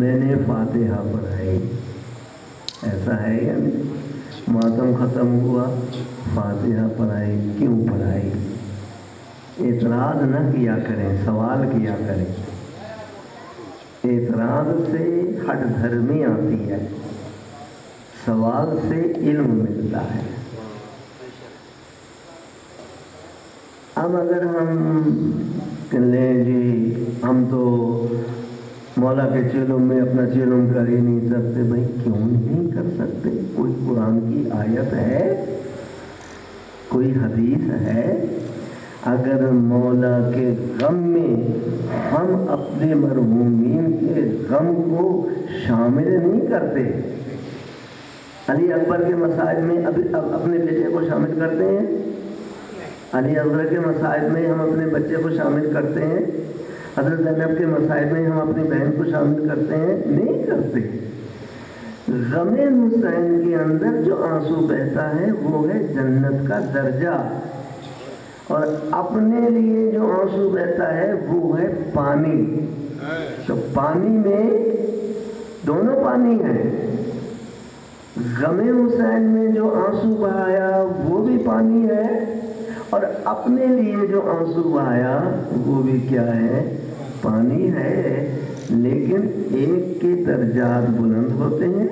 میں نے فاتحہ پڑھائی، ایسا ہے یا نہیں؟ ماتم ختم ہوا، فاتحہ پڑھائی، کیوں پڑھائی؟ اعتراض نہ کیا کریں، سوال کیا کریں۔ اعتراض سے ہٹ دھرمی آتی ہے، سوال سے علم ملتا ہے۔ اب اگر ہم لیں جی ہم تو مولا کے چلم میں اپنا چلم کر ہی نہیں سکتے، بھائی کیوں نہیں کر سکتے؟ کوئی قرآن کی آیت ہے، کوئی حدیث ہے؟ اگر مولا کے غم میں ہم اپنے مرحومین کے غم کو شامل نہیں کرتے، علی اکبر کے مسائل میں اپنے بیٹے کو شامل کرتے ہیں؟ علی اکبر کے مسائل میں ہم اپنے بچے کو شامل کرتے ہیں؟ حضرت زینب کے مسائل میں ہم اپنی بہن کو شامل کرتے ہیں؟ نہیں کرتے۔ غم حسین کے اندر جو آنسو بہتا ہے وہ ہے جنت کا درجہ، اور اپنے لیے جو آنسو بہتا ہے وہ ہے پانی۔ تو پانی میں دونوں پانی ہیں، غم حسین میں جو آنسو بہایا وہ بھی پانی ہے، اور اپنے لیے جو آنسو بہایا وہ بھی کیا ہے؟ پانی ہے۔ لیکن ایک کے درجات بلند ہوتے ہیں،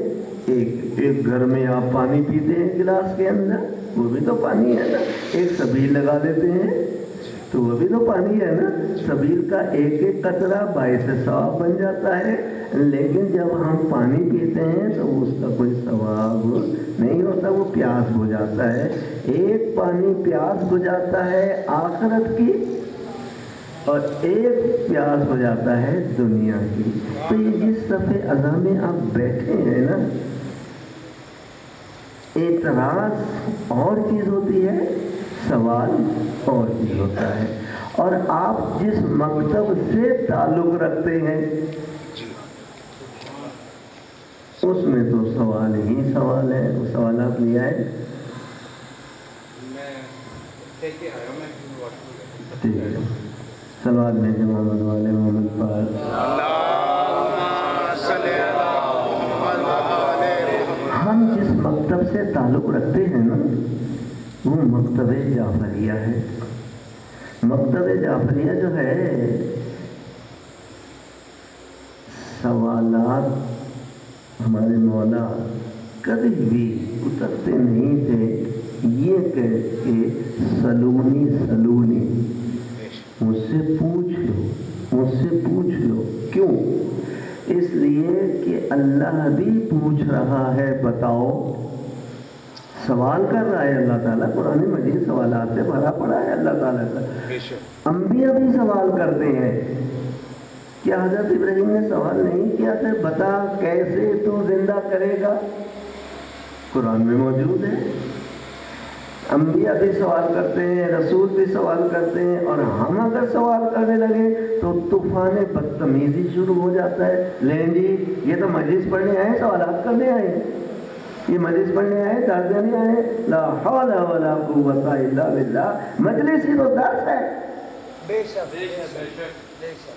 ایک گھر میں آپ پانی پیتے ہیں گلاس کے اندر، وہ بھی تو پانی ہے نا۔ ایک سبیل لگا دیتے ہیں تو وہ بھی تو پانی ہے نا۔ سبیل کا ایک ایک قطرہ باعث ثواب بن جاتا ہے، لیکن جب ہم پانی پیتے ہیں تو اس کا کوئی ثواب نہیں ہوتا، وہ پیاس بجھاتا ہے۔ ایک پانی پیاس بجھاتا ہے آخرت کی، اور ایک پیاس ہو جاتا ہے دنیا کی۔ تو یہ جس صفحے اعظم میں آپ بیٹھے ہیں نا، اعتراض اور چیز ہوتی ہے، سوال اور چیز ہوتا ہے۔ اور آپ جس مکتب سے تعلق رکھتے ہیں اس میں تو سوال ہی سوال ہے۔ وہ سوالات لے آئے، ٹھیک ہے، صلوات بھیجیں محمد والے محمد پر۔ ہم جس مکتب سے تعلق رکھتے ہیں نا وہ مکتب جعفریہ ہے۔ مکتب جعفریہ جو ہے، سوالات ہمارے مولا کبھی بھی اترتے نہیں تھے یہ کہہ کے سلونی سلونی، مجھ سے پوچھ لو، مجھ سے پوچھ لو۔ کیوں؟ اس لیے کہ اللہ بھی پوچھ رہا ہے، بتاؤ۔ سوال کر رہا ہے اللہ تعالیٰ، قرآن مجید سوالات سے بھرا پڑا ہے اللہ تعالیٰ کا۔ انبیاء بھی سوال کرتے ہیں۔ کیا حضرت ابراہیم نے سوال نہیں کیا تھا، بتا کیسے تو زندہ کرے گا؟ قرآن میں موجود ہے۔ انبیاء بھی سوال کرتے ہیں، رسول بھی سوال کرتے ہیں، اور ہم اگر سوال کرنے لگے تو طوفان بدتمیزی شروع ہو جاتا ہے۔ لیں جی یہ تو مجلس پڑھنے آئے، سوالات کرنے آئے، یہ مجلس پڑھنے آئے، درس دینے آئے۔ لا حول ولا قوت الا باللہ، مجلس ہی تو درس ہے۔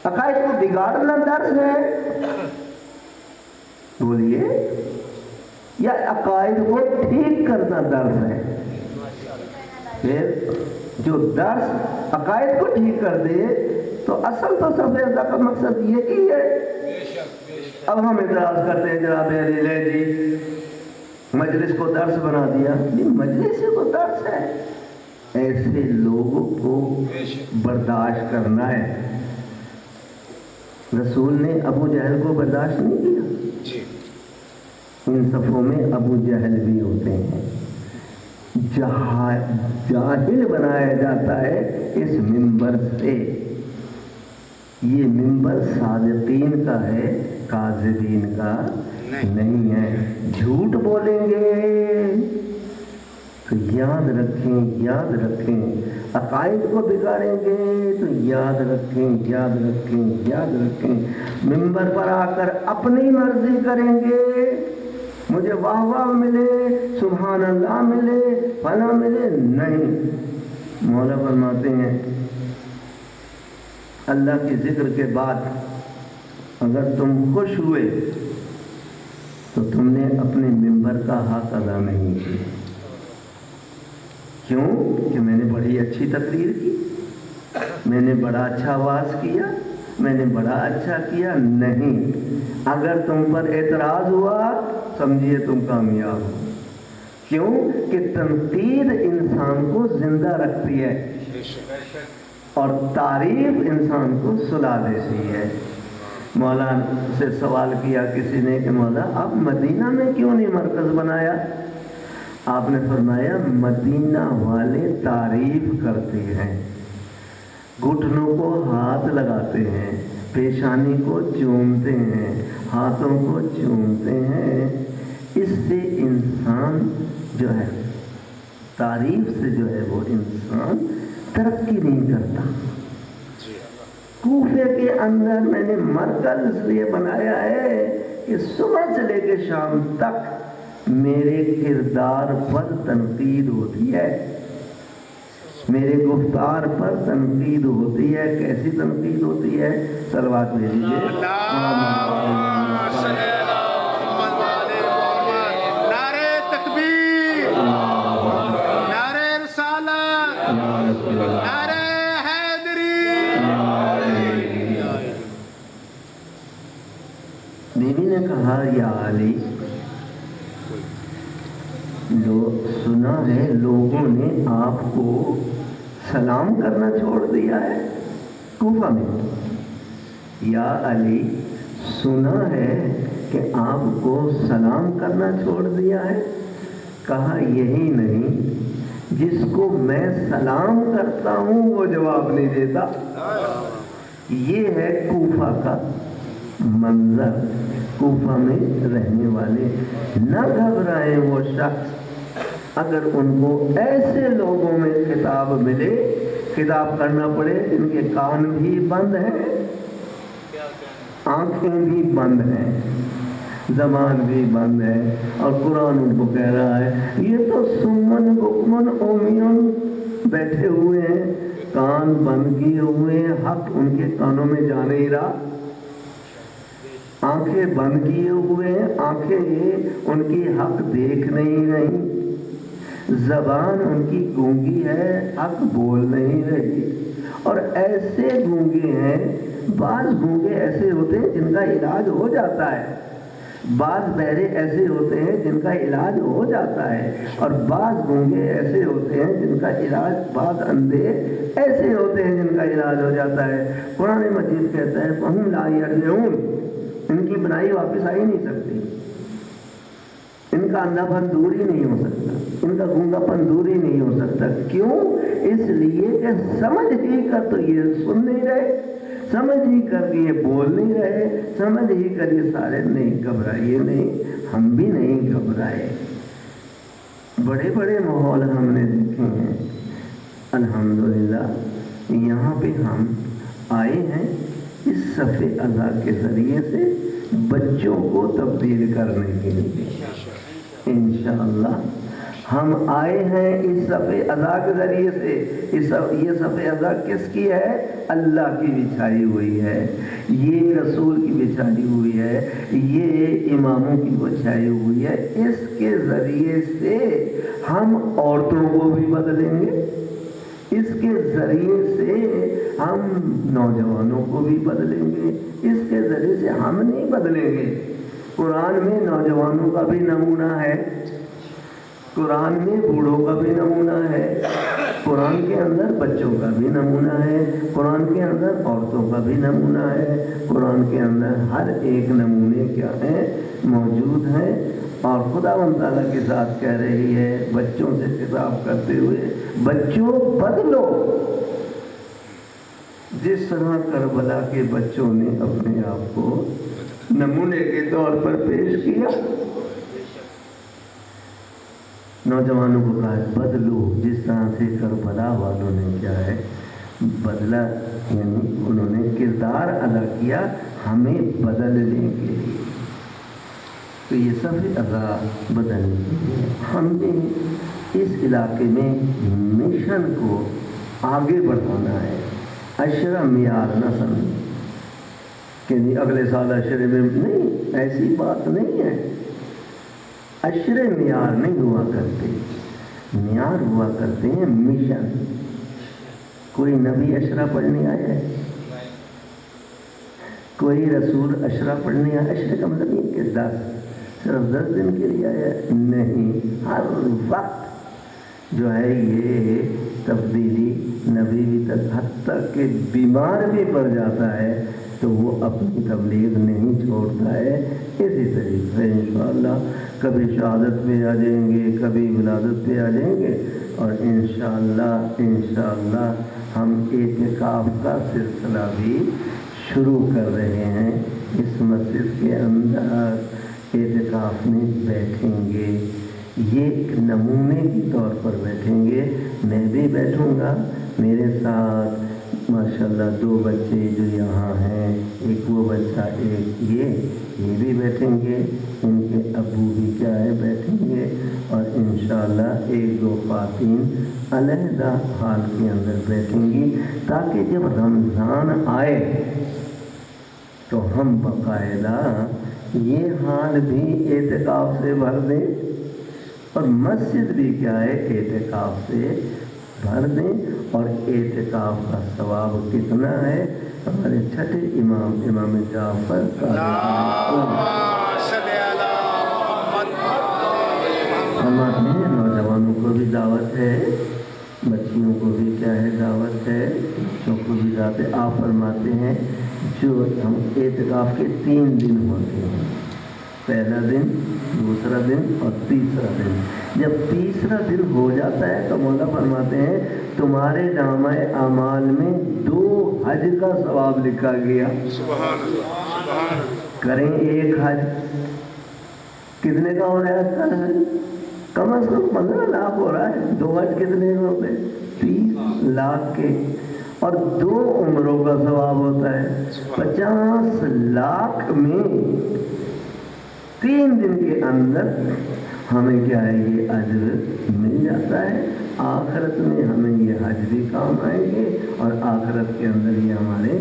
عقائد کو بگاڑنا درس ہے، بولیے، یا عقائد کو ٹھیک کرنا درس ہے؟ پھر جو درس عقائد کو ٹھیک کر دے تو اصل تو سفید کا مقصد یہی ہے۔ اب ہم اعتراض کرتے ہیں جناب علی لے جی مجلس کو درس بنا دیا، یہ مجلس ہی تو درس ہے۔ ایسے لوگوں کو برداشت کرنا ہے۔ رسول نے ابو جہل کو برداشت نہیں کیا۔ ان صفوں میں ابو جہل بھی ہوتے ہیں۔ جاہل بنایا جاتا ہے اس منبر سے۔ یہ منبر صادقین کا ہے، کاذبین کا نہیں ہے۔ جھوٹ بولیں گے تو یاد رکھیں، یاد رکھیں، عقائد کو بگاڑیں گے تو یاد رکھیں، یاد رکھیں، یاد رکھیں۔ منبر پر آ کر اپنی مرضی کریں گے، مجھے واہ واہ ملے، سبحان اللہ ملے، فلاں ملے، نہیں۔ مولا فرماتے ہیں اللہ کے ذکر کے بعد اگر تم خوش ہوئے تو تم نے اپنے ممبر کا حق ادا نہیں کیا. کیوں؟ کہ میں نے بڑی اچھی تقریر کی، میں نے بڑا اچھا واعظ کیا، میں نے بڑا اچھا کیا. نہیں، اگر تم پر اعتراض ہوا سمجھیے تم کامیاب ہو. کیوں؟ کہ تنقید انسان کو زندہ رکھتی ہے اور تعریف انسان کو سلا دیتی ہے. مولانا سے سوال کیا کسی نے کہ مولا آپ مدینہ میں کیوں نہیں مرکز بنایا؟ آپ نے فرمایا مدینہ والے تعریف کرتے ہیں، گھٹنوں کو ہاتھ لگاتے ہیں، پیشانی کو چومتے ہیں، ہاتھوں کو چومتے ہیں. اس سے انسان جو ہے تعریف سے جو ہے وہ انسان ترقی نہیں کرتا. کوفے کے اندر میں نے مرکز اس لیے بنایا ہے کہ صبح سے لے کے شام تک میرے کردار پر تنقید ہوتی ہے، میرے گفتار پر تنقید ہوتی ہے. کیسی تنقید ہوتی ہے؟ صلوات بھیجیے. نعرے تکبیر، نعرے رسالت، نعرے حیدری. بیوی نے کہا یا علی، سنا ہے لوگوں نے آپ کو سلام کرنا چھوڑ دیا ہے کوفہ میں. یا علی، سنا ہے کہ آپ کو سلام کرنا چھوڑ دیا ہے. کہا یہی نہیں، جس کو میں سلام کرتا ہوں وہ جواب نہیں دیتا. یہ ہے کوفہ کا منظر. کوفہ میں رہنے والے نہ گھبرائیں وہ شخص اگر ان کو ایسے لوگوں میں خطاب ملے، خطاب کرنا پڑے ان کے کان بھی بند ہیں، آنکھیں بھی بند ہیں، زبان بھی بند ہے. اور قرآن ان کو کہہ رہا ہے یہ تو سمن بکمن اومیون بیٹھے ہوئے ہیں، کان بند کیے ہوئے ہیں، حق ان کے کانوں میں جا نہیں رہا. آنکھیں بند کیے ہوئے ہیں، آنکھیں ان کی حق دیکھ نہیں رہی. زبان ان کی گونگی ہے، حق بول نہیں رہی. اور ایسے گونگے ہیں، بعض گونگے ایسے ہوتے ہیں جن کا علاج ہو جاتا ہے، بعض بہرے ایسے ہوتے ہیں جن کا علاج ہو جاتا ہے، اور بعض گونگے ایسے ہوتے ہیں جن کا علاج، بعض اندھے ایسے ہوتے ہیں جن کا علاج ہو جاتا ہے. قرآن مجید کہتا ہے فَهُمْ لَا يَرْجِعُونَ، ان کی بنائی واپس آ ہی نہیں سکتی، ان کا اندھا پن دور ہی نہیں ہو سکتا، ان کا گونگا پن دور ہی نہیں ہو سکتا. کیوں؟ اس لیے کہ سمجھ ہی کر تو یہ سن نہیں رہے، سمجھ ہی کر یہ بول نہیں رہے، سمجھ ہی کر یہ سارے نہیں گھبرائے. نہیں، ہم بھی نہیں گھبرائے. بڑے بڑے ماحول ہم نے دیکھے ہیں الحمدللہ. یہاں پہ ہم آئے ہیں اس صف اذا کے ذریعے سے بچوں کو تبدیل کرنے کے لیے. انشاءاللہ ہم آئے ہیں اس صف اذا کے ذریعے سے. یہ صف اذا کس کی ہے؟ اللہ کی بچھائی ہوئی ہے، یہ رسول کی بچھائی ہوئی ہے، یہ اماموں کی بچھائی ہوئی ہے. اس کے ذریعے سے ہم عورتوں کو بھی بدلیں گے، اس کے ذریعے سے ہم نوجوانوں کو بھی بدلیں گے، اس کے ذریعے سے ہم نہیں بدلیں گے. قرآن میں نوجوانوں کا بھی نمونہ ہے، قرآن میں بوڑھوں کا بھی نمونہ ہے، قرآن کے اندر بچوں کا بھی نمونہ ہے، قرآن کے اندر عورتوں کا بھی نمونہ ہے. قرآن کے اندر ہر ایک نمونے کیا ہیں؟ موجود ہیں. اور خداوند تعالیٰ کے ساتھ کہہ رہی ہے بچوں سے خطاب کرتے ہوئے، بچوں بدلو جس طرح کربلا کے بچوں نے اپنے آپ کو نمونے کے طور پر پیش کیا. نوجوانوں کو کہا بدلو جس طرح سے کربلا والوں نے کیا ہے بدلا، یعنی انہوں نے کردار ادا کیا ہمیں بدلنے کے لیے. تو یہ صف اذا بدلنے کے لیے ہم نے اس علاقے میں مشن کو آگے بڑھانا ہے. اشرا معیار نہ سمجھ، کہ نہیں اگلے سال عشرے میں نہیں، ایسی بات نہیں ہے. عشرے معیار نہیں ہوا کرتے، معیار ہوا کرتے ہیں مشن. کوئی نبی عشرہ پڑھنے آیا ہے؟ کوئی رسول عشرہ پڑھنے آیا؟ عشرے کا مطلب نہیں کہ 10 صرف 10 دن کے لیے آیا ہے، نہیں، ہر وقت جو ہے یہ تبدیلی نبی تک، حتیٰ کہ بیمار بھی پڑ جاتا ہے تو وہ اپنی تبلیغ نہیں چھوڑتا ہے. اسی طریقے سے انشاءاللہ کبھی شہادت پہ آ جائیں گے، کبھی ولادت پہ آ جائیں گے، اور انشاءاللہ ہم اعتکاف کا سلسلہ بھی شروع کر رہے ہیں. اس مسجد کے اندر اعتکاف میں بیٹھیں گے، یہ ایک نمونے کے طور پر بیٹھیں گے. میں بھی بیٹھوں گا، میرے ساتھ ماشاءاللہ 2 بچے جو یہاں ہیں، ایک وہ بچہ ایک یہ بھی بیٹھیں گے، ان کے ابو بھی کیا ہے بیٹھیں گے، اور انشاءاللہ 1-2 خواتین علیحدہ حال کے اندر بیٹھیں گی، تاکہ جب رمضان آئے تو ہم باقاعدہ یہ حال بھی اعتکاف سے بھر دیں، اور مسجد بھی کیا ہے اعتکاف سے بھر دیں. اور اعتکاف کا ثواب کتنا ہے؟ ہمارے چھٹے امام جعفر فرماتے ہیں نوجوانوں کو بھی دعوت ہے، بچیوں کو بھی کیا ہے دعوت ہے، بچوں کو بھی دعوت ہے. آپ فرماتے ہیں جو ہم اعتکاف کے 3 دن ہوتے ہیں، پہلا دن، دوسرا دن اور تیسرا دن. جب تیسرا دن ہو جاتا ہے تو مولا فرماتے ہیں تمہارے نامہ اعمال میں 2 حج کا ثواب لکھا گیا. کریں 1 حج، کتنے کا ہو رہا ہے اس کا حج؟ کم از کم 15 لاکھ ہو رہا ہے. 2 حج کتنے ہو گئے؟ 30 لاکھ کے. اور 2 عمروں کا ثواب ہوتا ہے 50 لاکھ میں. 3 دن کے اندر ہمیں کیا ہے یہ اجر مل جاتا ہے. آخرت میں ہمیں یہ حج بھی کام آئیں گے، اور آخرت کے اندر یہ ہمارے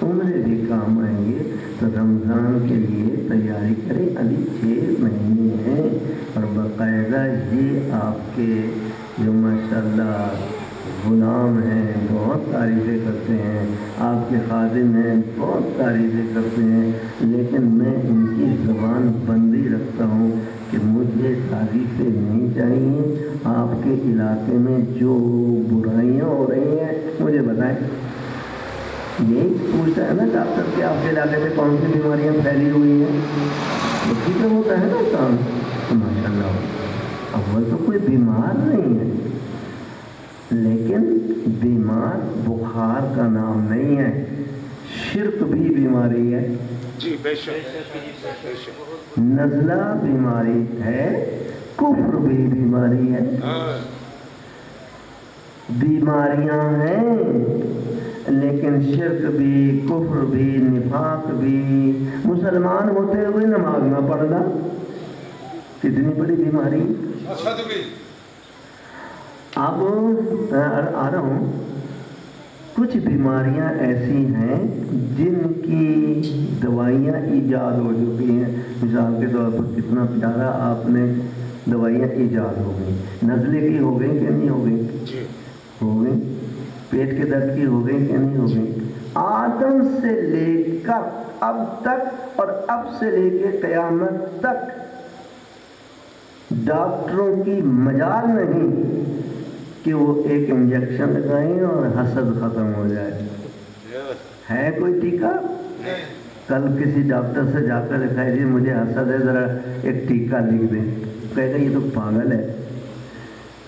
عمرے بھی کام آئیں گے. تو رمضان کے لیے تیاری کریں، ابھی 6 مہینے ہیں، اور باقاعدہ یہ آپ کے جو ماشاءاللہ غلام ہیں بہت تعریفیں کرتے ہیں، آپ کے خادم ہیں بہت تعریفیں کرتے ہیں، لیکن میں ان کی زبان بندی رکھتا ہوں کہ مجھے تعریفیں نہیں چاہیے. آپ کے علاقے میں جو برائیاں ہو رہی ہیں مجھے بتائیں. یہی پوچھتا ہے نا ڈاکٹر کہ آپ کے علاقے میں کون سی بیماریاں پھیلی ہوئی ہیں، اسی پہ ہوتا ہے نا کام. ماشاء اللہ اول تو کوئی بیمار نہیں ہے، لیکن بیمار بخار کا نام نہیں ہے، شرک بھی بیماری ہے. جی بے شک. نزلہ بیماری ہے، کفر بھی بیماری ہے. بیماریاں ہیں، لیکن شرک بھی، کفر بھی، نفاق بھی. مسلمان ہوتے ہوئے نماز نہ پڑھنا کتنی بڑی بیماری. اب آ رہا ہوں، کچھ بیماریاں ایسی ہیں جن کی دوائیاں ایجاد ہو چکی ہیں. مثال کے طور پر کتنا پیارا آپ نے دوائیاں ایجاد ہو گئیں. نزلے کی ہو گئیں کہ نہیں ہو گئیں؟ ہو گئیں. پیٹ کے درد کی ہو گئیں کہ نہیں ہو گئیں؟ آدم سے لے کر اب تک، اور اب سے لے کے قیامت تک ڈاکٹروں کی مجال نہیں کہ وہ ایک انجیکشن لگائیں اور حسد ختم ہو جائے. ہے کوئی ٹیکہ؟ کل کسی ڈاکٹر سے جا کر لکھا ہے جی مجھے حسد ہے، ذرا ایک ٹیکہ لکھ دیں. کہے گا یہ تو پاگل ہے،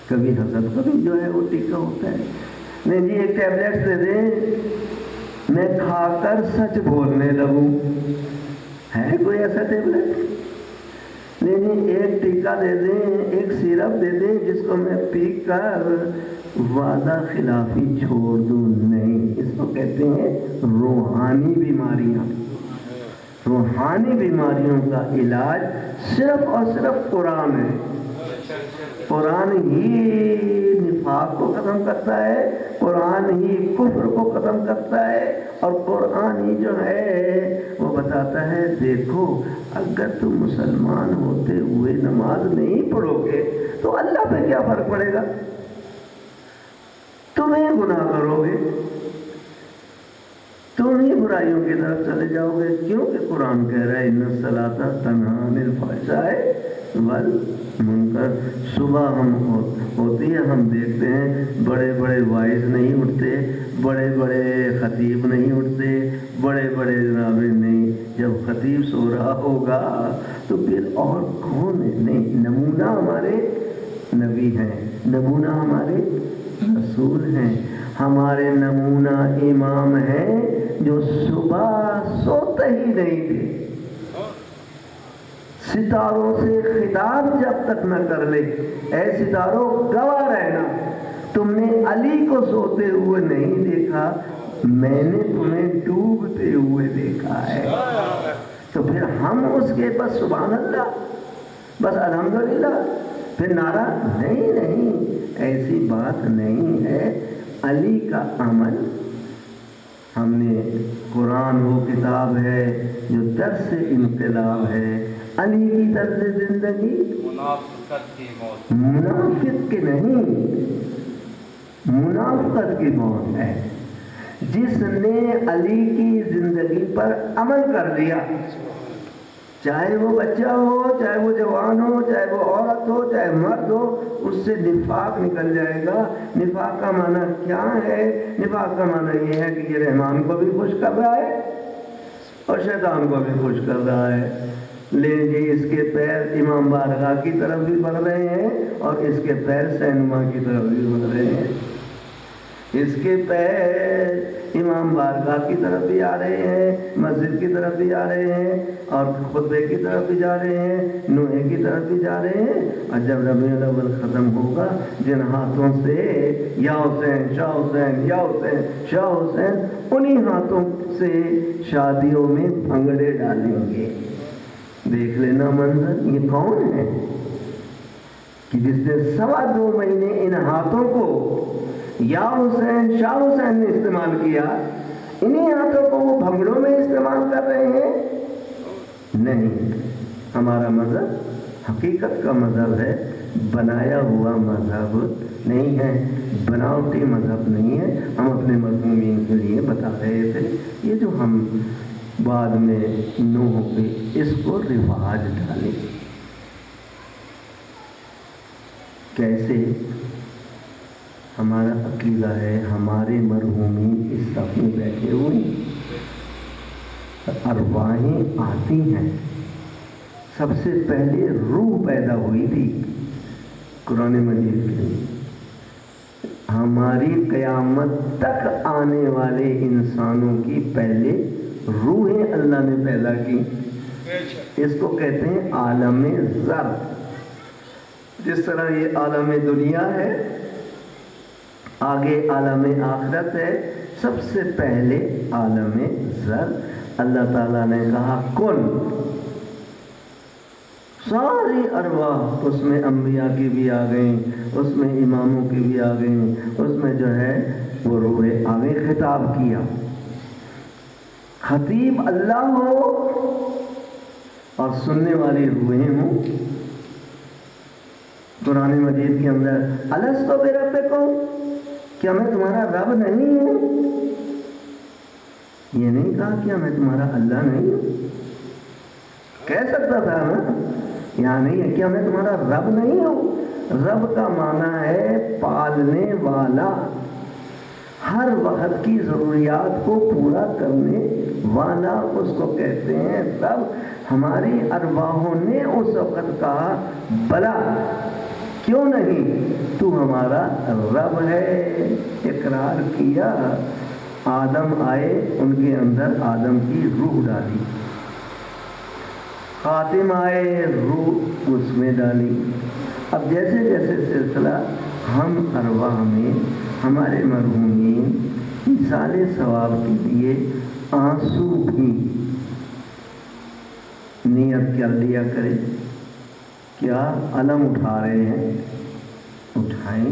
کبھی حسد کبھی جو ہے وہ ٹیکہ ہوتا ہے. نہیں جی ایک ٹیبلیٹ دے دیں میں کھا کر سچ بولنے لگوں. ہے کوئی ایسا ٹیبلیٹ؟ نہیں ایک ٹیکہ دے دیں، ایک سیرپ دے دیں جس کو میں پی کر وعدہ خلافی چھوڑ دوں. نہیں، اس کو کہتے ہیں روحانی بیماریاں. روحانی بیماریوں کا علاج صرف اور صرف قرآن ہے. قرآن ہی نفاق نفاق کو ختم کرتا ہے، قرآن ہی کفر کو ختم کرتا ہے، اور قرآن ہی جو ہے وہ بتاتا ہے دیکھو اگر تم مسلمان ہوتے ہوئے نماز نہیں پڑھو گے تو اللہ پہ کیا فرق پڑے گا، تم ہی گناہ کرو گے، تم ہی برائیوں کی طرف چلے جاؤ گے، کیونکہ قرآن کہہ رہا ہے ان الصلاۃ تنہی عن الفحشاء والمنکر۔ صبح ہم ہوتی ہے، ہم دیکھتے ہیں بڑے بڑے وائز نہیں اٹھتے، بڑے بڑے خطیب نہیں اٹھتے، بڑے بڑے جناب نہیں، جب خطیب سو رہا ہوگا تو پھر اور کون ہے؟ نہیں، نمونہ ہمارے نبی ہیں، نمونہ ہمارے رسول ہیں، ہمارے نمونہ امام ہیں جو صبح سوتے ہی نہیں تھے، ستاروں سے خطاب جب تک نہ کر لے، اے ستاروں گواہ رہنا، تم نے علی کو سوتے ہوئے نہیں دیکھا، میں نے تمہیں ڈوبتے ہوئے دیکھا ہے۔ تو پھر ہم اس کے بس سبحان اللہ، بس الحمدللہ، پھر نعرہ نہیں، ایسی بات نہیں ہے۔ علی کا عمل، ہم نے قرآن وہ کتاب ہے جو درس انقلاب ہے، علی کی طرز زندگی منافقت کی موت، منافق کی نہیں، منافقت کی موت ہے۔ جس نے علی کی زندگی پر عمل کر لیا، چاہے وہ بچہ ہو، چاہے وہ جوان ہو، چاہے وہ عورت ہو، چاہے مرد ہو، اس سے نفاق نکل جائے گا۔ نفاق کا معنی کیا ہے؟ نفاق کا معنی یہ ہے کہ یہ رحمان کو بھی خوش کر رہا ہے اور شیطان کو بھی خوش کر رہا ہے۔ لے جی، اس کے پیر امام بارگاہ کی طرف بھی بڑھ رہے ہیں اور اس کے پیر سینما کی طرف بھی بڑھ رہے ہیں، اس کے پیر امام بارگاہ کی طرف بھی آ رہے ہیں، مسجد کی طرف بھی آ رہے ہیں، اور خطبے کی طرف بھی جا رہے ہیں، نوحے کی طرف بھی جا رہے ہیں۔ اور جب ربیع الاول ختم ہوگا، جن ہاتھوں سے یا حسین شاہ حسین یا حسین شاہ حسین، انہی ہاتھوں سے شادیوں میں بھنگڑے ڈالیں گے۔ دیکھ لینا منظر، یہ کون ہے کہ جس نے 2.25 مہینے ان ہاتھوں کو یا حسین شاہ حسین نے استعمال کیا، انہی ہاتھوں کو وہ بھنگڑوں میں استعمال کر رہے ہیں؟ نہیں، ہمارا مذہب حقیقت کا مذہب ہے، بنایا ہوا مذہب نہیں ہے، بناوٹی مذہب نہیں ہے۔ ہم اپنے مرحومین کے لیے بتا رہے تھے، یہ جو ہم بعد میں نوح پہ اس کو رواج ڈالیں، کیسے؟ ہمارا عقیدہ ہے ہمارے مرحومین اس صف میں بیٹھے ہوئے ارواحیں آتی ہیں، سب سے پہلے روح پیدا ہوئی تھی قرآن مجید کے، ہماری قیامت تک آنے والے انسانوں کی پہلے روحیں اللہ نے پیدا کی، اس کو کہتے ہیں عالم ذر۔ جس طرح یہ عالم دنیا ہے، آگے عالم آخرت ہے، سب سے پہلے عالم ذر اللہ تعالیٰ نے کہا کن، ساری ارواح اس میں انبیاء کی بھی آ گئیں، اس میں اماموں کی بھی آ گئیں، اس میں جو ہے وہ روحیں آ گئیں، خطاب کیا۔ خطیب اللہ ہو اور سننے والی روحیں ہوں۔ قرآن مجید کے اندر الستو بربکم، کیا میں تمہارا رب نہیں ہوں؟ یہ نہیں کہا کیا میں تمہارا اللہ نہیں ہوں، کہہ سکتا تھا نا، یہاں نہیں ہے کیا میں تمہارا رب نہیں ہوں۔ رب کا معنی ہے پالنے والا، ہر وقت کی ضروریات کو پورا کرنے والا، اس کو کہتے ہیں رب۔ ہماری ارواحوں نے اس وقت کہا بلا، کیوں نہیں، تو ہمارا رب ہے، اقرار کیا۔ آدم آئے، ان کے اندر آدم کی روح ڈالی، خاتم آئے، روح اس میں ڈالی۔ اب جیسے جیسے سلسلہ ہم ارواح میں ہمارے مرحومین ایصال ثواب کے لیے آنسو بھی نیت کر لیا کرے، کیا علم اٹھا رہے ہیں، اٹھائیں،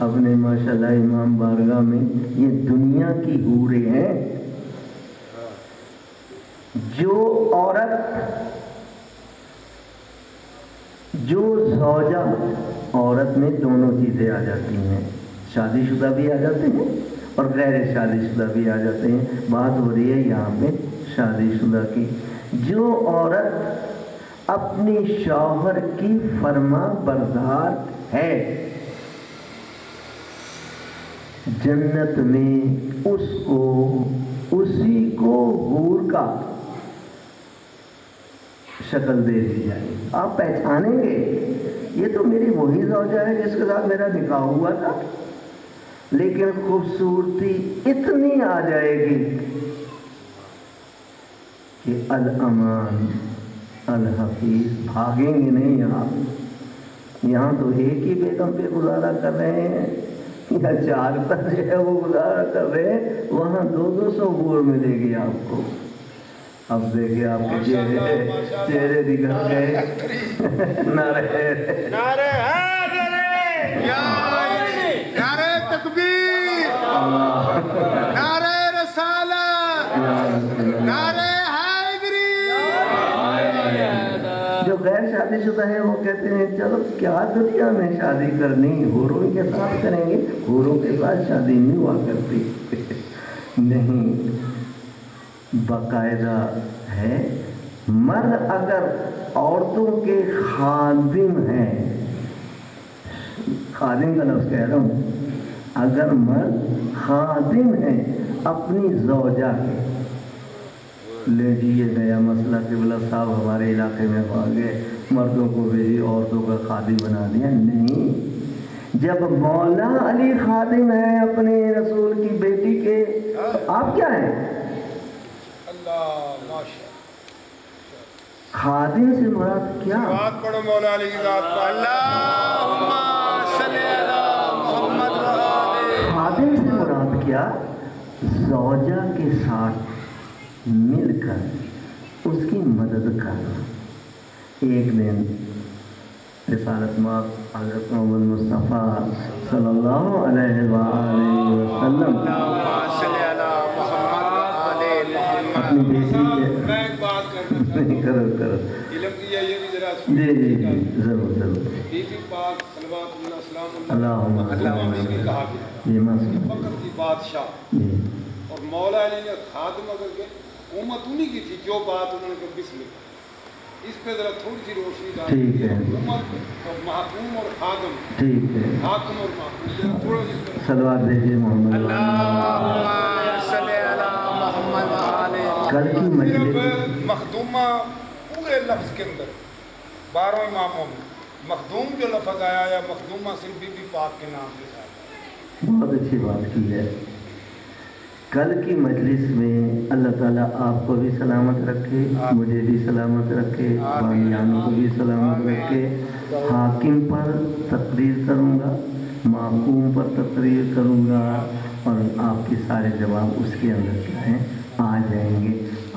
اپنے ماشاءاللہ امام بارگاہ میں یہ دنیا کی حوریں ہیں جو عورت جو زوجہ عورت میں دونوں چیزیں آ جاتی ہیں، شادی شدہ بھی آ جاتے ہیں اور غیر شادی شدہ بھی آ جاتے ہیں، بات ہو رہی ہے یہاں پہ شادی شدہ کی، جو عورت اپنے شوہر کی فرما بردار ہے جنت میں اسی کو حور کا شکل دے دی جائے، آپ پہچانیں گے یہ تو میری وہی زوجہ ہے جس کے ساتھ میرا نکاح ہوا تھا، لیکن خوبصورتی اتنی آ جائے گی کہ الامان الحفیظ بھاگیں گے نہیں یہاں تو ایک ہی بیگم پہ گزارا کر رہے ہیں یا 4 پر جو ہے وہ گزارا کر رہے ہیں، وہاں 200 حور ملے گی آپ کو۔ اب دیکھیں آپ کے چہرے دکھا گئے نعرہ تکبیر، نعرہ رسالت، نعرہ حیدری۔ جو غیر شادی شدہ ہے وہ کہتے ہیں چلو کیا دنیا میں شادی کرنی، حوروں کے ساتھ کریں گے، حوروں کے ساتھ شادی نہیں ہوا کرتی نہیں، باقاعدہ ہے مرد اگر عورتوں کے خادم ہیں، خادم کا لفظ کہہ رہا ہوں، اگر مرد خادم ہیں اپنی زوجہ کے، لے جی یہ نیا مسئلہ قبلہ صاحب ہمارے علاقے میں آ گئے، مردوں کو بھیجی عورتوں کا خادم بنا دیا، نہیں، جب مولا علی خادم ہے اپنے رسول کی بیٹی کے، آپ کیا ہیں؟ خادم سے مراد کیا؟ بات پڑھو مولا علی کی ذات پر، اللہم صلی علی محمد و آلہ۔ خادم سے مراد کیا؟ زوجہ کے ساتھ مل کر اس کی مدد کرنا۔ ایک دن رسالت مآب حضرت محمد مصطفیٰ صلی اللہ علیہ وآلہ وسلم اپنی بیٹی کے میں ایک بات کرنا کرو علم کی یہ بھی ذرا جی ضرور بی بی پاک صلوات اللہ سلام اللہم اللہ نے کہا گیا یہ مسئلہ فقط کی بادشاہ جی اور مولا علی نے خادم اگر کے امت انہی کی تھی، جو بات انہوں نے کہا بسم اللہ، اس پہ ذرا تھوڑی سی روشنی ڈالیں۔ ٹھیک ہے، امت اور محکوم اور خادم، ٹھیک ہے، حاکم اور محکوم، تھوڑا جس پر صلوات بھیجیے محمد کل کی مجلس مخدومہ پورے لفظ کے اندر 12 اماموں میں مخدوم جو لفظ آیا یا مخدومہ صرف بی بی پاک کے نام کے ساتھ۔ بہت اچھی بات کی ہے۔ کل کی مجلس میں اللہ تعالیٰ آپ کو بھی سلامت رکھے، مجھے بھی سلامت رکھے، بامیان کو بھی سلامت رکھے۔ حاکم پر تقریر کروں گا، محکوم پر تقریر کروں گا، اور آپ کے سارے جواب اس کے اندر کیا ہیں آ جائیں گے۔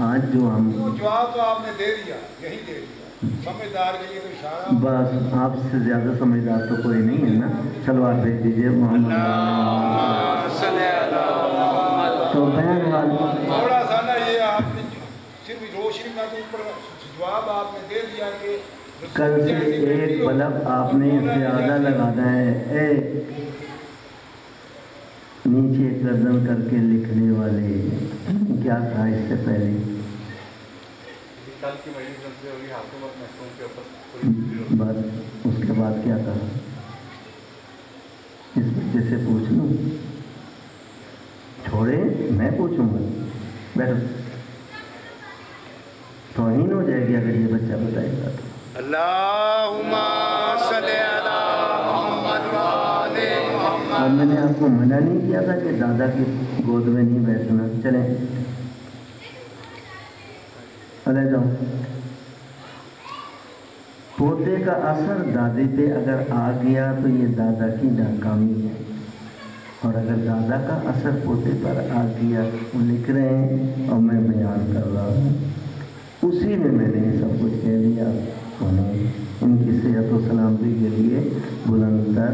آج جو ہم جواب تو آپ نے دے دیا، یہی دے دیا، سمجھدار کے لیے تو اشارہ۔ بس آپ سے زیادہ سمجھدار تو کوئی نہیں ہے نا، چلو آپ بھیج دیجیے محمد تو بہرحال تھوڑا سا نا یہ آپ نے صرف روشنی کا تو اوپر جواب آپ نے دے دیا کہ کل سے ایک بلب آپ نے زیادہ لگانا ہے۔ اے نیچے گردن کر کے لکھنے والے کیا کہا اس سے پہلے؟ کل کی مجلس سے ہوگی حکومت محکوم کے اوپر بس اس کے بعد کیا کہا؟ اس بچے سے پوچھ لوں، چھوڑے میں پوچھوں گا، بیٹھو، توہین ہو جائے گی اگر یہ بچہ بتائے گا تو۔ اللہم صلی علی محمد و آل محمد۔ اور میں نے آپ کو منع نہیں کیا تھا کہ دادا کی گود میں نہیں بیٹھنا، چلیں چلے جاؤ۔ پوتے کا اثر دادی پہ اگر آ گیا تو یہ دادا کی ناکامی ہے، اور اگر دادا کا اثر پوتے پر آ گیا، وہ لکھ رہے ہیں اور میں بیان کر رہا ہوں، اسی میں نے یہ سب کچھ کہہ دیا۔ ان کی صحت و سلامتی کے لیے بلند تر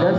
10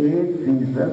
1%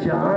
4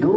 2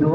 2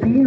3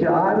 4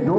2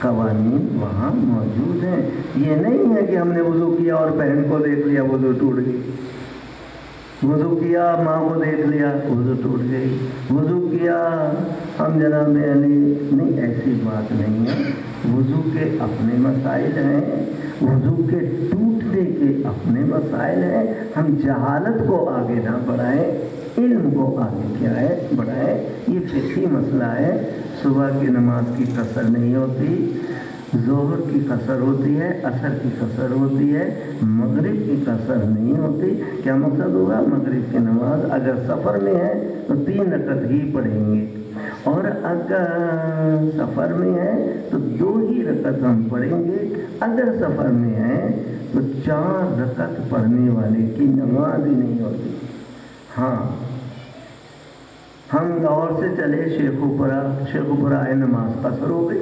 قوانین وہاں موجود ہیں. یہ نہیں ہے کہ ہم نے وضو کیا اور بہن کو دیکھ لیا وضو ٹوٹ گئی، وضو کیا ماں کو دیکھ لیا وضو ٹوٹ گئی، وضو کیا ہم جناب علی. نہیں، ایسی بات نہیں ہے. وضو کے اپنے مسائل ہیں، وضو کے ٹوٹنے کے اپنے مسائل ہیں. ہم جہالت کو آگے نہ بڑھائیں، علم کو آگے کیا ہے بڑھائیں. یہ فقہی مسئلہ ہے. صبح کی نماز کی قصر نہیں ہوتی، ظہر کی قصر ہوتی ہے، عصر کی قصر ہوتی ہے، مغرب کی قصر نہیں ہوتی. کیا مقصد ہوگا؟ مغرب کی نماز اگر سفر میں ہے تو 3 رکعت ہی پڑھیں گے، اور اگر سفر میں ہے تو 2 ہی رکعت ہم پڑھیں گے. اگر سفر میں ہے تو 4 رکعت پڑھنے والے کی نماز ہی نہیں ہوتی. ہاں، ہم لاہور سے چلے شیخوپورہ آئے، نماز قصر ہو گئی،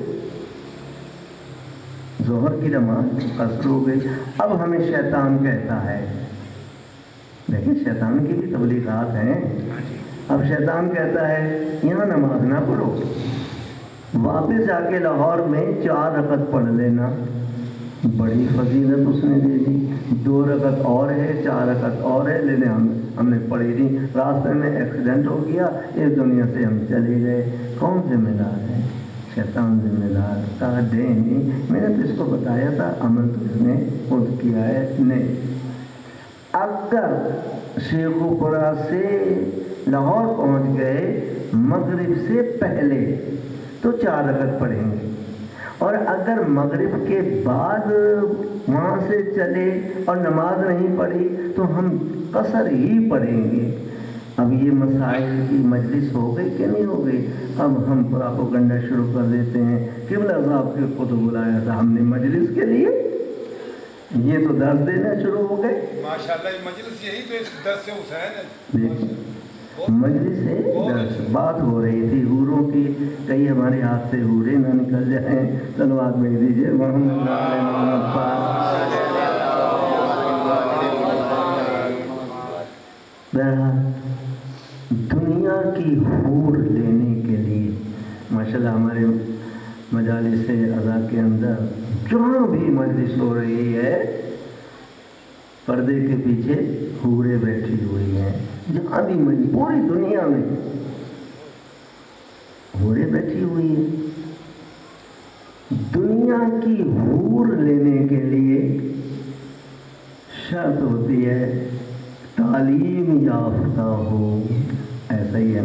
ظہر کی نماز قصر ہو گئی. اب ہمیں شیطان کہتا ہے، دیکھیں شیطان کی بھی تبلیغات ہیں. اب شیطان کہتا ہے یہاں نماز نہ پڑھو، واپس جا کے لاہور میں 4 رکعت پڑھ لینا. بڑی فضیلت اس نے دے دی. 2 رکعت اور ہے، 4 رکعت اور ہے، لینے ہم نے پڑھی نہیں. راستے میں ایکسیڈنٹ ہو گیا، اس دنیا سے ہم چلے گئے. کون ذمہ دار ہے؟ شیطان ذمہ دار. کہا نہیں، میں نے تو اس کو بتایا تھا، عمل تو اس نے خود کیا ہے. نہیں، اگر شیخوپورہ سے لاہور پہنچ گئے مغرب سے پہلے تو 4 رکعت پڑھیں گے، اور اگر مغرب کے بعد وہاں سے چلے اور نماز نہیں پڑھی تو ہم قصر ہی پڑھیں گے. اب یہ مسائل کی مجلس ہو گئی کہ نہیں ہو گئی؟ اب ہم پراپوگنڈا شروع کر دیتے ہیں. قبلہ صاحب کو تو بلایا تھا ہم نے مجلس کے لیے، یہ تو درس دینا شروع ہو گئے. ماشاءاللہ مجلس یہی تو اس درس سے حسین ہے. مجلس سے درس بات ہو رہی تھی حوروں کی. کئی ہمارے ہاتھ سے حوریں نہ نکل جائیں. چلو آپ بھیج دیجیے. دنیا کی حور لینے کے لیے ماشاءاللہ ہمارے مجالس اعضاء کے اندر جہاں بھی مجلس ہو رہی ہے پردے کے پیچھے حوریں بیٹھی ہوئی ہیں. جہاں بھی پوری دنیا میں حوریں بیٹھی ہوئی ہیں. دنیا کی حور لینے کے لیے شرط ہوتی ہے تعلیم یافتہ ہو. ایسا ہی ہے،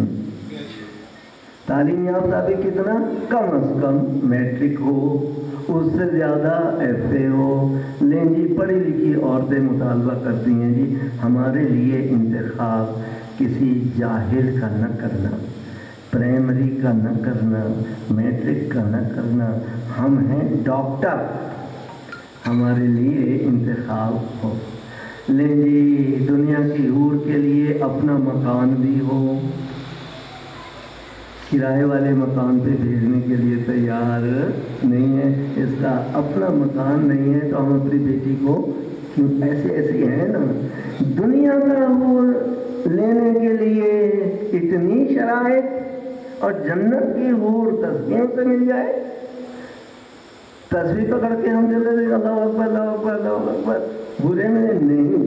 تعلیم یافتہ بھی کتنا؟ کم از کم میٹرک ہو، اس سے زیادہ ایف اے ہو. لیں جی پڑھی لکھی عورتیں مطالبہ کرتی ہیں جی ہمارے لیے انتخاب کسی جاہل کا نہ کرنا، پرائمری کا نہ کرنا، میٹرک کا نہ کرنا. ہم ہیں ڈاکٹر، ہمارے لیے انتخاب ہو. لیں جی دنیا کی حور کے لیے اپنا مکان بھی ہو، کرائے والے مکان پہ بھیجنے کے لیے تیار نہیں ہے. اس کا اپنا مکان نہیں ہے تو ہم اپنی بیٹی کو کیوں؟ ایسے ہیں نا. دنیا کا حور لینے کے لیے اتنی شرائط، اور جنت کی حور تسبیحوں سے مل جائے. تسبیح پکڑ کے ہم چلے تھے اللہ اکبر اللہ اکبر اللہ اکبر. برے میں نہیں،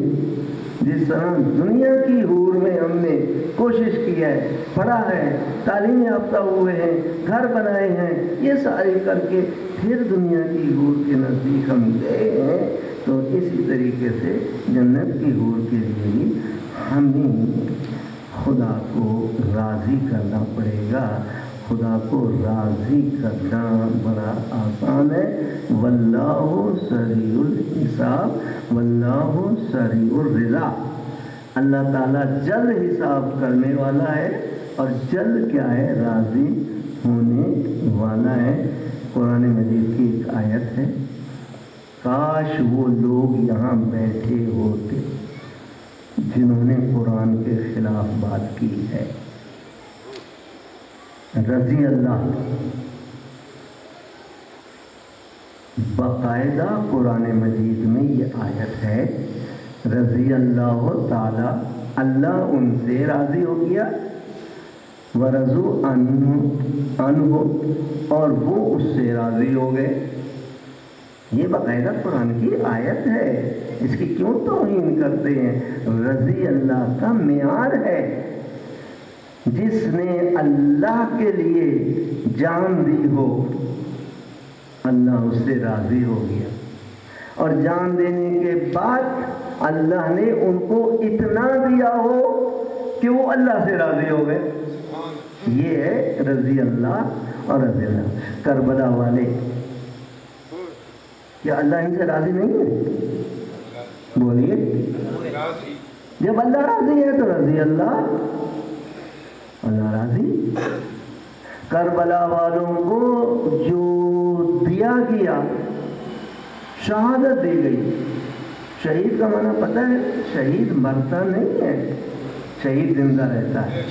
جس طرح دنیا کی حور میں ہم نے کوشش کی ہے، پڑھا ہے، تعلیم یافتہ ہوئے ہیں، گھر بنائے ہیں، یہ سارے کر کے پھر دنیا کی حور کے نزدیک ہم گئے ہیں، تو اسی طریقے سے جنت کی حور کے لیے بھی ہمیں خدا کو راضی کرنا پڑے گا. خدا کو راضی کرنا بڑا آسان ہے. واللہ سریع الحساب واللہ سریع الرضا. اللہ تعالیٰ جلد حساب کرنے والا ہے اور جلد کیا ہے؟ راضی ہونے والا ہے. قرآن مجید کی ایک آیت ہے، کاش وہ لوگ یہاں بیٹھے ہوتے جنہوں نے قرآن کے خلاف بات کی ہے. رضی اللہ باقاعدہ قرآن مجید میں یہ آیت ہے، رضی اللہ تعالی، اللہ ان سے راضی ہو گیا، ورضوا عنہ اور وہ اس سے راضی ہو گئے. یہ باقاعدہ قرآن کی آیت ہے, اس کی کیوں توہین کرتے ہیں؟ رضی اللہ کا معیار ہے. جس نے اللہ کے لیے جان دی ہو اللہ اس سے راضی ہو گیا, اور جان دینے کے بعد اللہ نے ان کو اتنا دیا ہو کہ وہ اللہ سے راضی ہو گئے. یہ ہے رضی اللہ اور رضی اللہ. کربلا والے کیا اللہ ان سے راضی نہیں ہے؟ بولیے. جب اللہ راضی ہے تو رضی اللہ, اللہ راضی. کربلا والوں کو جو دیا گیا, شہادت دی گئی. شہید کا معنی پتہ ہے؟ شہید مرتا نہیں ہے, شہید زندہ رہتا ہے.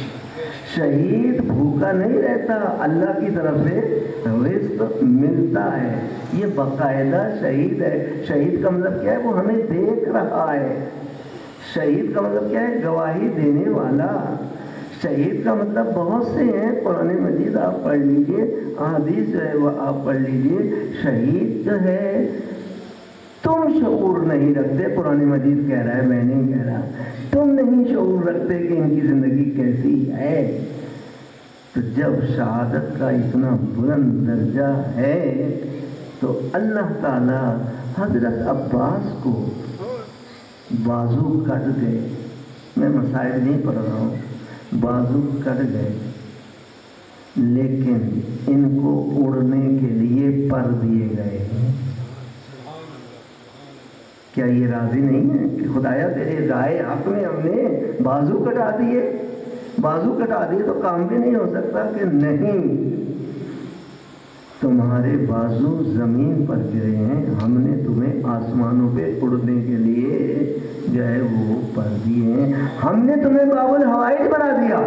شہید بھوکا نہیں رہتا, اللہ کی طرف سے رزق ملتا ہے. یہ باقاعدہ شہید ہے. شہید کا مطلب کیا ہے؟ وہ ہمیں دیکھ رہا ہے. شہید کا مطلب کیا ہے؟ گواہی دینے والا. شہید کا مطلب بہت سے ہیں, قرآن مجید آپ پڑھ لیجئے, احادیث جو ہے وہ آپ پڑھ لیجئے. شہید جو ہے تم شعور نہیں رکھتے, قرآن مجید کہہ رہا ہے, میں نہیں کہہ رہا. تم نہیں شعور رکھتے کہ ان کی زندگی کیسی ہے. تو جب شہادت کا اتنا بلند درجہ ہے تو اللہ تعالی حضرت عباس کو بازو کٹ گئے. میں مسائل نہیں پڑھ رہا ہوں, بازو کٹ گئے, لیکن ان کو اڑنے کے لیے پر دیے گئے. کیا یہ راضی نہیں ہے کہ خدایا تیرے رائے حق میں ہم نے بازو کٹا دیے؟ بازو کٹا دیے تو کام بھی نہیں ہو سکتا کہ نہیں, تمہارے بازو زمین پر گرے ہیں, ہم نے تمہیں آسمانوں پہ اڑنے کے لیے جو ہے وہ پر دیے ہیں. ہم نے تمہیں باب الحوائج بنا دیا.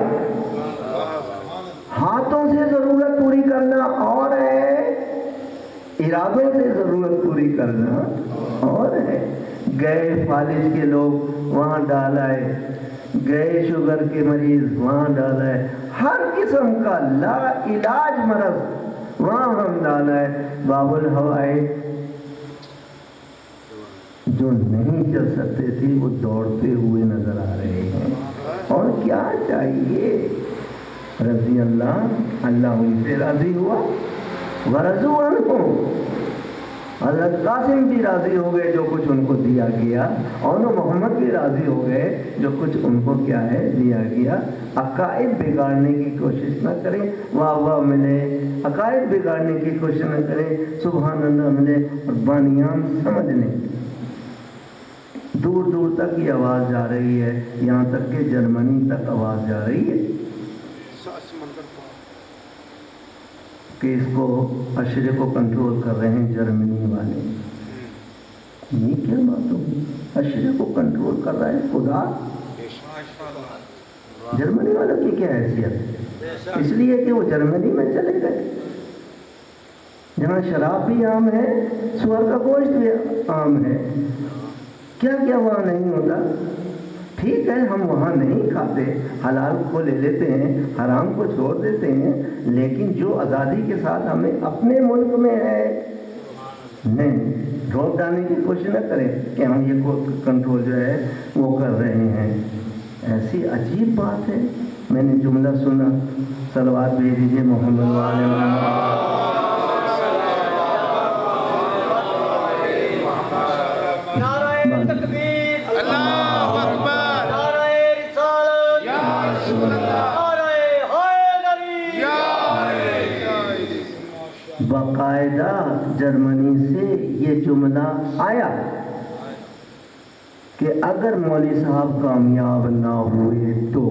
ہاتھوں سے ضرورت پوری کرنا اور ہے, ارادوں سے ضرورت پوری کرنا اور ہے. گئے فالج کے لوگ وہاں ڈال آئے, گئے شوگر کے مریض وہاں ڈال آئے, ہر قسم کا لا علاج مرض وہاں ہم ڈال آئے. باب الحوائج جو نہیں چل سکتے تھے وہ دوڑتے ہوئے نظر آ رہے ہیں. اور کیا چاہیے؟ رضی اللہ, اللہ ان سے راضی ہوا. ورضوا عنہ, حضرت قاسم بھی راضی ہو گئے جو کچھ ان کو دیا گیا, اور محمد بھی راضی ہو گئے جو کچھ ان کو کیا ہے دیا گیا. عقائد بگاڑنے کی کوشش نہ کریں, واہ واہ ملے. عقائد بگاڑنے کی کوشش نہ کریں, سبحان اللہ ملے. اور بانیان سمجھ لیں, دور دور تک یہ آواز جا رہی ہے, یہاں تک کہ جرمنی تک آواز جا رہی ہے کہ اس کو اشرے کو کنٹرول کر رہے ہیں جرمنی والے. یہ کیا بات ہوگی؟ اشرے کو کنٹرول کر رہا ہے خدا. جرمنی والوں کی کیا حیثیت ہے؟ اس لیے کہ وہ جرمنی میں چلے گئے جہاں شراب بھی عام ہے, سور کا گوشت بھی عام ہے. کیا کیا وہاں نہیں ہوتا؟ ٹھیک ہے ہم وہاں نہیں کھاتے, حلال کو لے لیتے ہیں, حرام کو چھوڑ دیتے ہیں, لیکن جو آزادی کے ساتھ ہمیں اپنے ملک میں ہے نہیں, روک ڈالنے کی کوشش نہ کریں کہ ہم یہ کنٹرول جو ہے وہ کر رہے ہیں. ایسی عجیب بات ہے. میں نے جملہ سنا, صلوات بھیج دیجیے محمد والے. باقاعدہ جرمنی سے یہ جملہ آیا کہ اگر مولوی صاحب کامیاب نہ ہوئے تو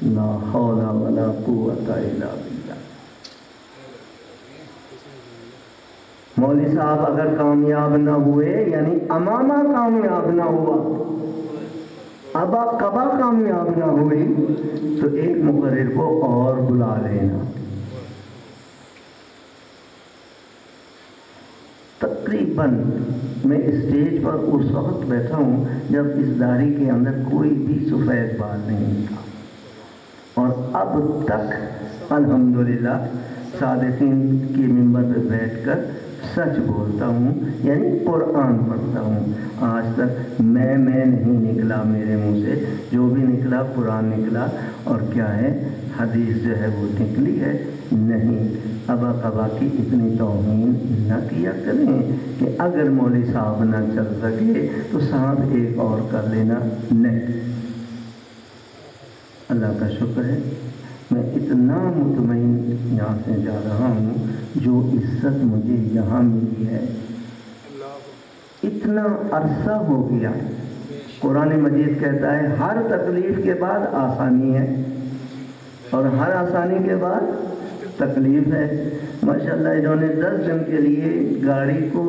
لا حول ولا قوت الا باللہ. مولوی صاحب اگر کامیاب نہ ہوئے, یعنی امامہ کامیاب نہ ہوا, ابا کبا کامیاب نہ ہوئی, تو ایک مقرر کو اور بلا لینا. تقریباً میں اسٹیج پر اس وقت بیٹھا ہوں جب اس داڑھی کے اندر کوئی بھی سفید بال نہیں تھا, اور اب تک الحمدللہ صادقین کی منبر پہ بیٹھ کر سچ بولتا ہوں، یعنی قرآن پڑھتا ہوں۔ آج تک میں نہیں نکلا میرے منہ سے، جو بھی نکلا قرآن نکلا، اور کیا ہے حدیث جو ہے وہ نکلی ہے نہیں۔ ابا قبا کی اتنی توہین نہ کیا کریں کہ اگر مولوی صاحب نہ چل سکے تو صاحب ایک اور کر لینا، نہیں۔ اللہ کا شکر ہے میں اتنا مطمئن یہاں سے جا رہا ہوں، جو عزت مجھے یہاں ملی ہے اتنا عرصہ ہو گیا۔ قرآن مجید کہتا ہے ہر تکلیف کے بعد آسانی ہے، اور ہر آسانی کے بعد تکلیف ہے۔ ماشاءاللہ انہوں نے 10 دن کے لیے گاڑی کو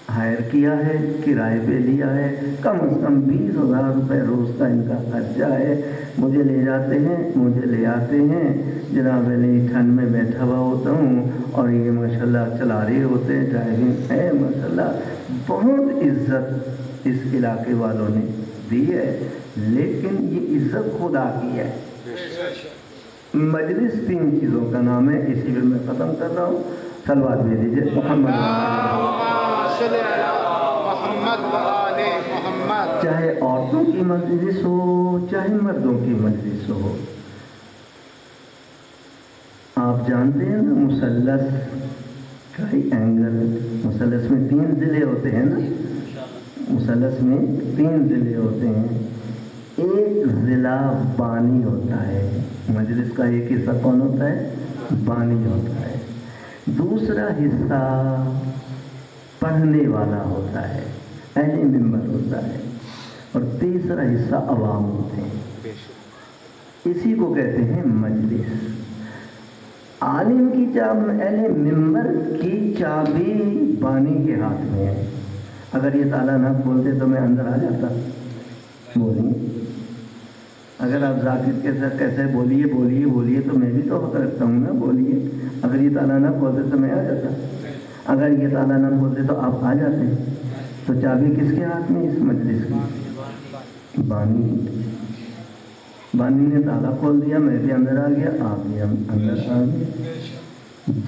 ہائر کیا ہے، کرائے پہ لیا ہے، کم از کم 20,000 روپے روز کا ان کا خرچہ ہے۔ مجھے لے جاتے ہیں، مجھے لے آتے ہیں، جناب علی ٹھنڈ میں بیٹھا ہوا ہوتا ہوں اور یہ ماشاءاللہ چلا رہے ہوتے ہیں، ڈرائیونگ ہے۔ ماشاءاللہ بہت عزت اس علاقے والوں نے دی ہے، لیکن یہ عزت خدا کی ہے۔ مجلس 3 چیزوں کا نام ہے، اسی پہ میں ختم کر رہا ہوں۔ صلوات بھیج دیجیے محمد چاہے عورتوں کی مجلس ہو چاہے مردوں کی مجلس ہو۔ آپ جانتے ہیں نا مثلث کا ہی اینگل، مثلث میں 3 ضلع ہوتے ہیں نا، مثلث میں 3 ضلع ہوتے ہیں۔ ایک ضلع بانی ہوتا ہے، مجلس کا ایک حصہ کون ہوتا ہے؟ بانی ہوتا ہے۔ دوسرا حصہ پڑھنے والا ہوتا ہے، اہل منبر ہوتا ہے، اور تیسرا حصہ عوام ہوتے ہیں۔ اسی کو کہتے ہیں مجلس۔ عالم کی چابی، اہل منبر کی چابی بانی کے ہاتھ میں ہے۔ اگر یہ تالا نہ کھولتے تو میں اندر آ جاتا، بولیے۔ اگر آپ ذاکر کے ساتھ کیسے بولیے بولیے بولیے تو میں بھی تو حق رکھتا ہوں نا، بولیے۔ اگر یہ تالا نہ کھولتے تو میں آ جاتا، اگر یہ تالا نہ کھولتے تو آپ آ جاتے۔ تو چابی کس کے ہاتھ میں؟ اس مجلس کی، بانی نے تالا کھول دیا، میں بھی اندر آ گیا، آپ بھی اندر آ گئے۔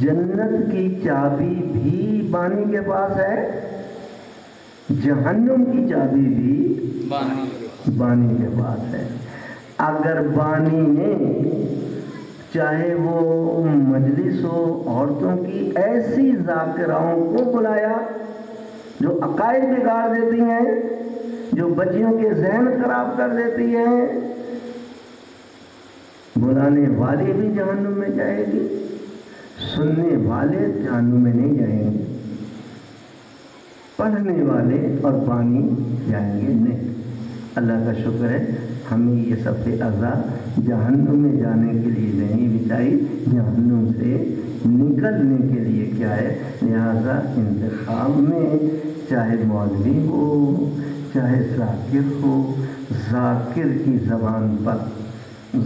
جنت کی چابی بھی بانی کے پاس ہے، جہنم کی چابی بھی بانی کے پاس ہے۔ اگر بانی نے چاہے وہ مجلس ہو عورتوں کی، ایسی ذاکراؤں کو بلایا جو عقائد بگاڑ دیتی ہیں، جو بچیوں کے ذہن خراب کر دیتی ہیں، بلانے والے بھی جہنم میں جائے گی، سننے والے جہنم میں نہیں جائیں گے، پڑھنے والے اور بانی جائیں گے نہیں۔ اللہ کا شکر ہے ہمیں یہ سب عذاب جہنم میں جانے کے لیے نہیں بچائی، جہنم سے نکلنے کے لیے کیا ہے۔ لہذا انتخاب میں چاہے مولوی ہو چاہے ذاکر ہو، ذاکر کی زبان پر،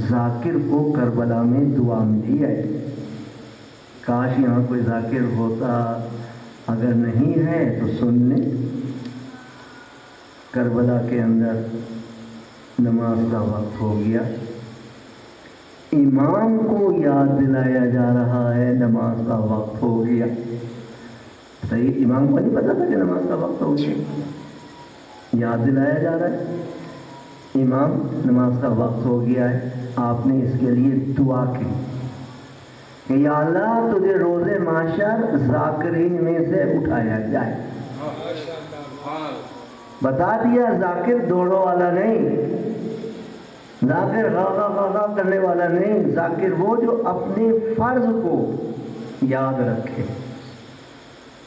ذاکر کو کربلا میں دعا ملی ہے۔ کاش یہاں کوئی ذاکر ہوتا، اگر نہیں ہے تو سن لیں۔ کربلا کے اندر نماز کا وقت ہو گیا، امام کو یاد دلایا جا رہا ہے نماز کا وقت ہو گیا۔ صحیح، امام کو نہیں پتا تھا کہ نماز کا وقت ہو گیا، یاد دلایا جا رہا ہے امام نماز کا وقت ہو گیا ہے۔ آپ نے اس کے لیے دعا کی کہ یا اللہ تجھے روز محشر ذاکرین میں سے اٹھایا جائے۔ بتا دیا ذاکر دوڑوں والا نہیں، ذاکر غا کرنے والا نہیں، ذاکر وہ جو اپنے فرض کو یاد رکھے۔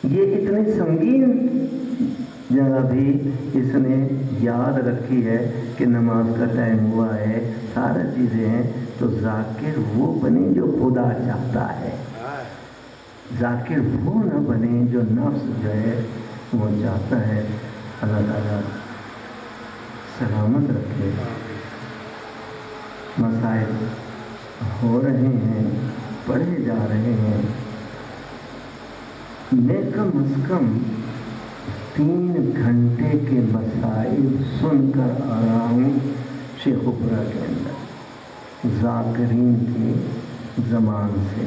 یہ اتنی سنگین جگہ بھی اس نے یاد رکھی ہے کہ نماز کا ٹائم ہوا ہے، سارا چیزیں ہیں، تو ذاکر وہ بنے جو خدا چاہتا ہے، ذاکر وہ نہ بنے جو نفس جو ہے وہ چاہتا ہے۔ اللہ تعالیٰ سلامت رکھے۔ مسائل ہو رہے ہیں، پڑھے جا رہے ہیں، میں کم از کم 3 گھنٹے کے مسائل سن کر آ رہا ہوں شیخ اپرا کے اندر، ذاکرین کی زبان سے۔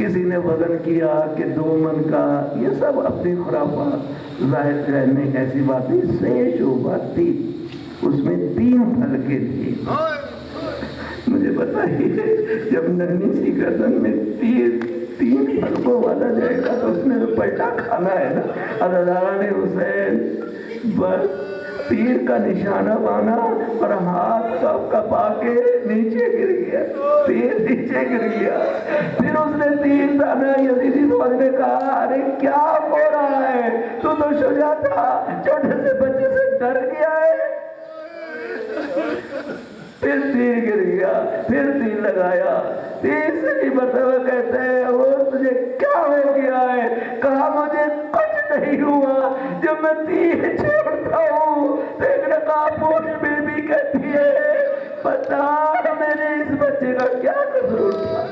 کسی نے وزن کیا کہ 2 من کا، یہ سب اپنی خرافات ظاہر کرنے ایسی بات نہیں. 6 شعبہ تھی، اس میں 3 حلقے تھے. مجھے بتائیے جب ننھی سی گردن میں 3 حلقوں والا جائے گا تو اس نے تو پلٹا کھانا ہے نا. حضرت حسین بس تیر کا نشانہ بانا اور ہاتھ کپا کے نیچے گر گیا، تیر نیچے گر گیا. پھر اس نے تیر تانا. یزیدی فوج نے کہا ارے کیا ہو رہا ہے، تو شجاع تھا، چھوٹے سے بچے سے ڈر گیا ہے. پھر تیر گر گیا، پھر تیر لگایا. تیسری مرتبہ کہتے ہیں اور تجھے کیا ہو گیا ہے؟ کہا مجھے کچھ نہیں ہوا، جب میں تیر چھوڑتا ہوں تو ایک نقابپوش بی بی کہتی ہے بتا میرے اس بچے کا کیا قصور تھا.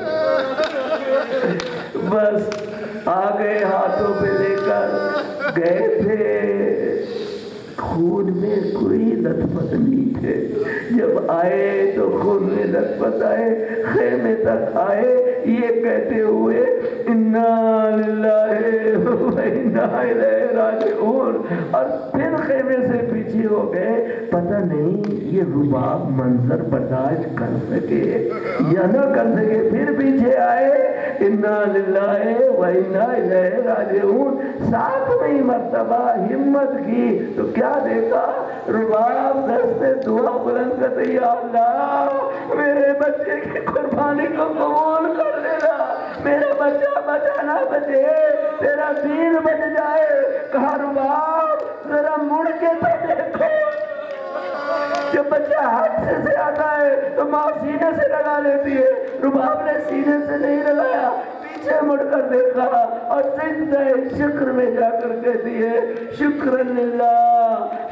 بس آگے ہاتھوں پہ لے کر گئے تھے، خون میں کوئی لطفت نہیں تھے. جب آئے تو خون میں لطفت آئے، خیمے تک آئے یہ کہتے ہوئے انا للہ و انا الیہ راجعون، اور پھر خیمے سے پیچھے ہو گئے. پتہ نہیں یہ رباب منظر برداشت کر سکے یا نہ کر سکے. پھر پیچھے آئے انا للہ و انا الیہ راجعون. 7ویں مرتبہ ہمت کی تو کیا دیکھا؟ رباب دستے دعا بلند کرتے یا اللہ میرے بچے کی قربانی کو قبول کر لینا، میرا بچہ بچانا بچے، تیرا دین بچ جائے. کہا رباب ذرا مڑ کے تو دیکھو. جب بچہ ہاتھ سے آتا ہے تو ماں سینے سے لگا لیتی ہے، رباب نے سینے سے نہیں لگایا، پیچھے مڑ کر دیکھا اور سجدہ شکر میں جا کر کہتی ہے شکرن للہ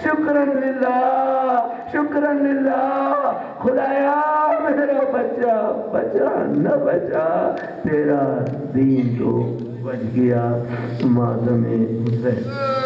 شکرن للہ شکرن للہ. خدایا میرا بچہ بچا نہ بچا، تیرا دین تو بچ گیا. معظم حسین